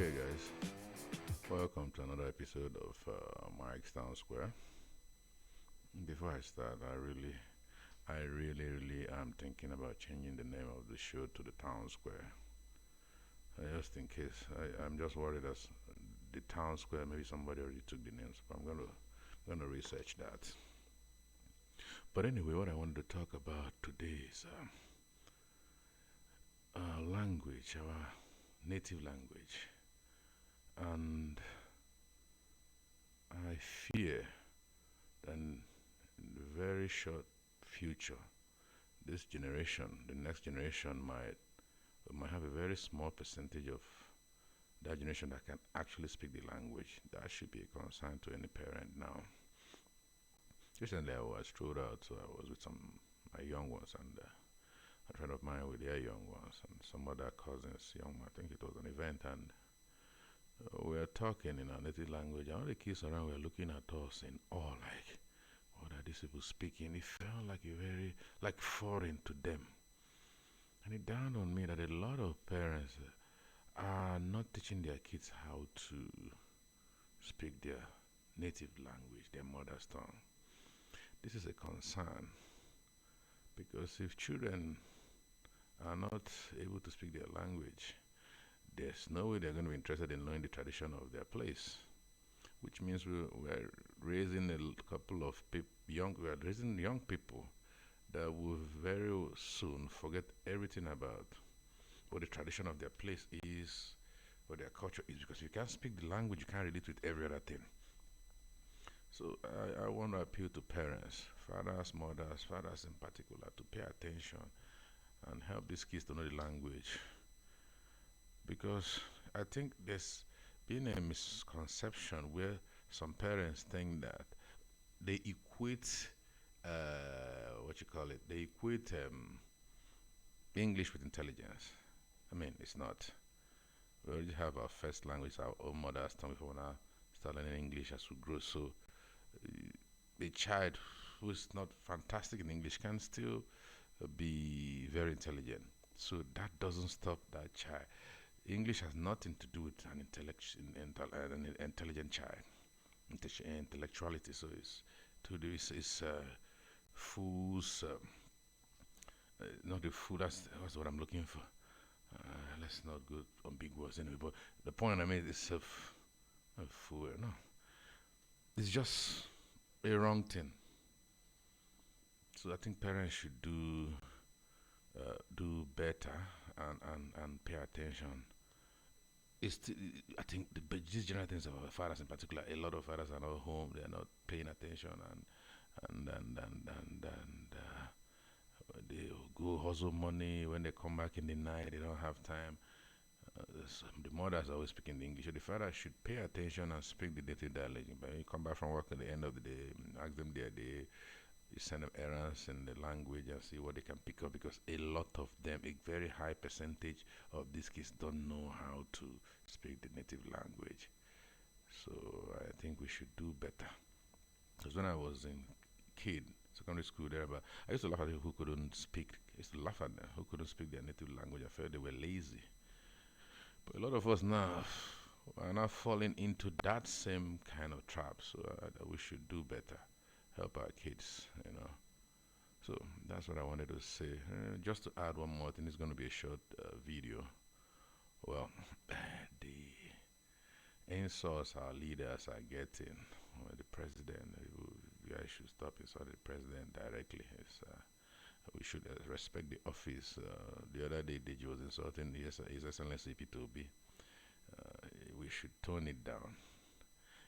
Okay, guys, welcome to another episode of Mike's Town Square. Before I start, I really am thinking about changing the name of the show to the Town Square. Just in case, I'm just worried that the Town Square, maybe somebody already took the names, but I'm gonna research that. But anyway, what I wanted to talk about today is language, our native language, and I fear that in the very short future, this generation, the next generation, might have a very small percentage of that generation that can actually speak the language. That should be a concern to any parent now. Recently, I was thrown out, so I was with some my young ones and a friend of mine with their young ones and some other cousins, young. I think it was an event, and we were talking in our native language. And all the kids around were looking at us in awe, like, what are these people speaking? It felt like a very like foreign to them. And it dawned on me that a lot of parents are not teaching their kids how to speak their native language, their mother's tongue. This is a concern because if children are not able to speak their language, there's no way they're going to be interested in knowing the tradition of their place. Which means we're raising a couple of we're raising young people that will very soon forget everything about what the tradition of their place is, what their culture is, because if you can't speak the language, you can't relate with every other thing. So I want to appeal to parents, fathers, mothers, fathers in particular, to pay attention and help these kids to know the language. Because I think there's been a misconception where some parents think that they equate, what you call it, they equate English with intelligence. I mean, it's not. We already have our first language, our own mother's tongue. Before now, start learning English as we grow. So, a child who is not fantastic in English can still be very intelligent. So that doesn't stop that child. English has nothing to do with an intelligent child, intellectuality. So it's to do is fools, not the fool. That's what I'm looking for. Let's not go on big words anyway. But the point I made is a fool. No, it's just a wrong thing. So I think parents should do better and pay attention. It's still, I think this general things of our fathers in particular. A lot of fathers are not home; they are not paying attention, and they go hustle money. When they come back in the night, they don't have time. The mothers are always speaking English. So the father should pay attention and speak the native dialect. But when you come back from work at the end of the day, ask them their day, you send them errands in the language and see what they can pick up because a lot of them, a very high percentage of these kids don't know how to speak the native language. So I think we should do better. Because when I was in kid, secondary school there, but I used to laugh at people who couldn't speak. I used to laugh at them who couldn't speak their native language. I felt they were lazy. But a lot of us now are not falling into that same kind of trap. So we should do better, help our kids. So that's what I wanted to say. Just to add one more thing, it's going to be a short video. Well, the insults our leaders are getting, the president, you guys should stop insulting the president directly. We should respect the office. The other day, Deji was insulting His Excellency P2B. We should tone it down.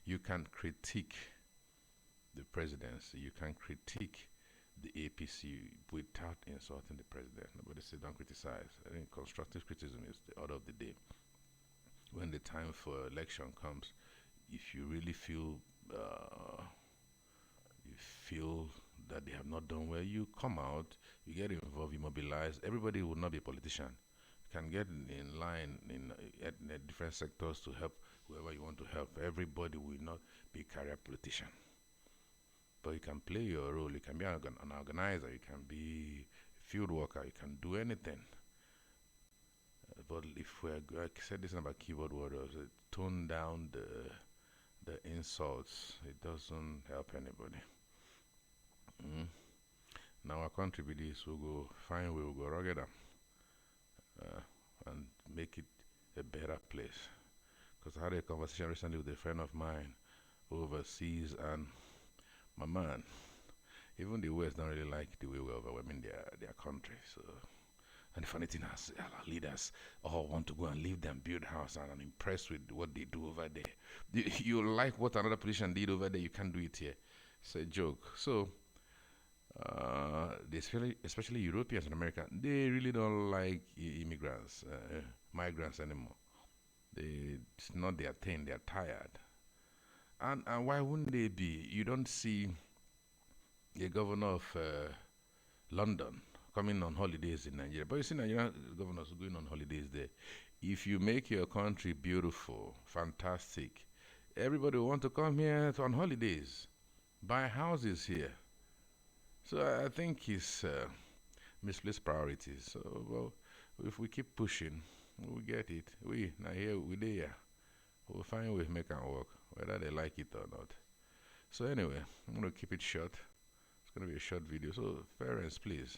You can critique the presidency, you can critique the APC without insulting the president. Nobody says don't criticize. I think constructive criticism is the order of the day. When the time for election comes, if you really uh, feel that they have not done well, you come out, you get involved, you mobilize. Everybody will not be a politician. You can get in line at different sectors to help whoever you want to help. Everybody will not be a career politician. But you can play your role. You can be an organizer. You can be a field worker. You can do anything. But if I said this about keyboard warriors, tone down the insults. It doesn't help anybody. Mm. Now our country be this, we'll go fine, we'll go rugged uh, and make it a better place. Because I had a conversation recently with a friend of mine overseas, and my man, even the West don't really like the way we're overwhelming their country. So, and the funny thing is, our leaders all want to go and live there and build house, and I'm impressed with what they do over there. You like what another politician did over there, you can't do it here. It's a joke. So, especially Europeans and America, they really don't like immigrants, migrants anymore. It's not their thing. They're tired. And why wouldn't they be? You don't see a governor of London coming on holidays in Nigeria, but you see Nigerian governors going on holidays there. If you make your country beautiful, fantastic, everybody will want to come here on holidays, buy houses here. So I think it's misplaced priorities. So well, if we keep pushing, we get it. We now here we there. We'll find a way to make it work, whether they like it or not. So anyway, I'm gonna keep it short. It's gonna be a short video. So parents, please.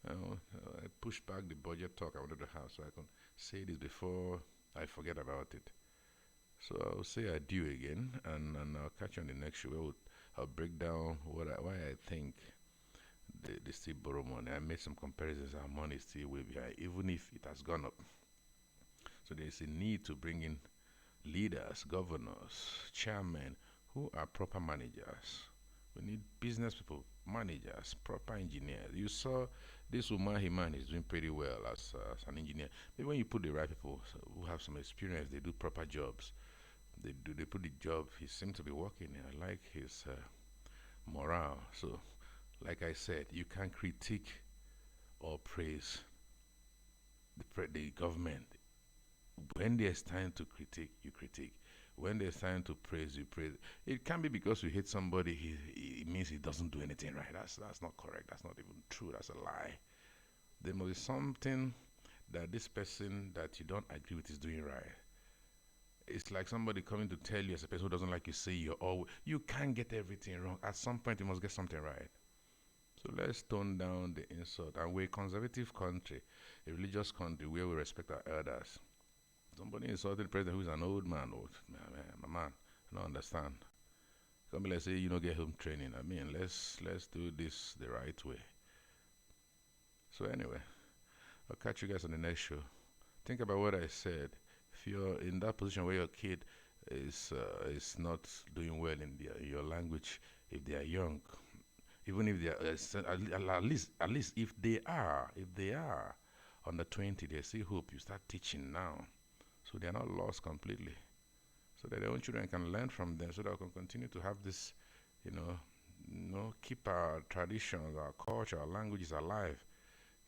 I pushed back the budget talk I wanted to have so I can say this before I forget about it. So I'll say adieu again, and I'll catch you on the next show. I'll break down why I think they still borrow money. I made some comparisons. Our money is still way behind, even if it has gone up. So there's a need to bring in leaders, governors, chairmen who are proper managers. We need business people, managers, proper engineers. You saw this woman, Himan, is doing pretty well as an engineer. Maybe when you put the right people who have some experience, they do proper jobs. They put the job. He seems to be working. I like his morale. So, like I said, you can critique or praise the government. When there's time to critique, you critique. When there's time to praise, you praise. It can be because you hate somebody, it means he doesn't do anything right. That's not correct. That's not even true. That's a lie. There must be something that this person that you don't agree with is doing right. It's like somebody coming to tell you as a person who doesn't like you say you can't get everything wrong. At some point you must get something right. So let's tone down the insult. And we're a conservative country, a religious country where we respect our elders. Somebody insulted the president who's an old man. Oh, man, my man, I don't understand. Somebody like say you don't get home training. I mean, let's do this the right way. So anyway, I'll catch you guys on the next show. Think about what I said. If you're in that position where your kid is not doing well in your language, if they are young, even if they are at least if they are under 20, they see hope. You start teaching now, so they are not lost completely. So that their own children can learn from them, so that we can continue to have this, you know, keep our traditions, our culture, our languages alive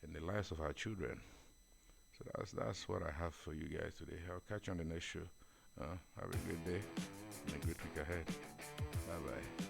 in the lives of our children. So that's what I have for you guys today. I'll catch you on the next show. Have a great day and a great week ahead. Bye bye.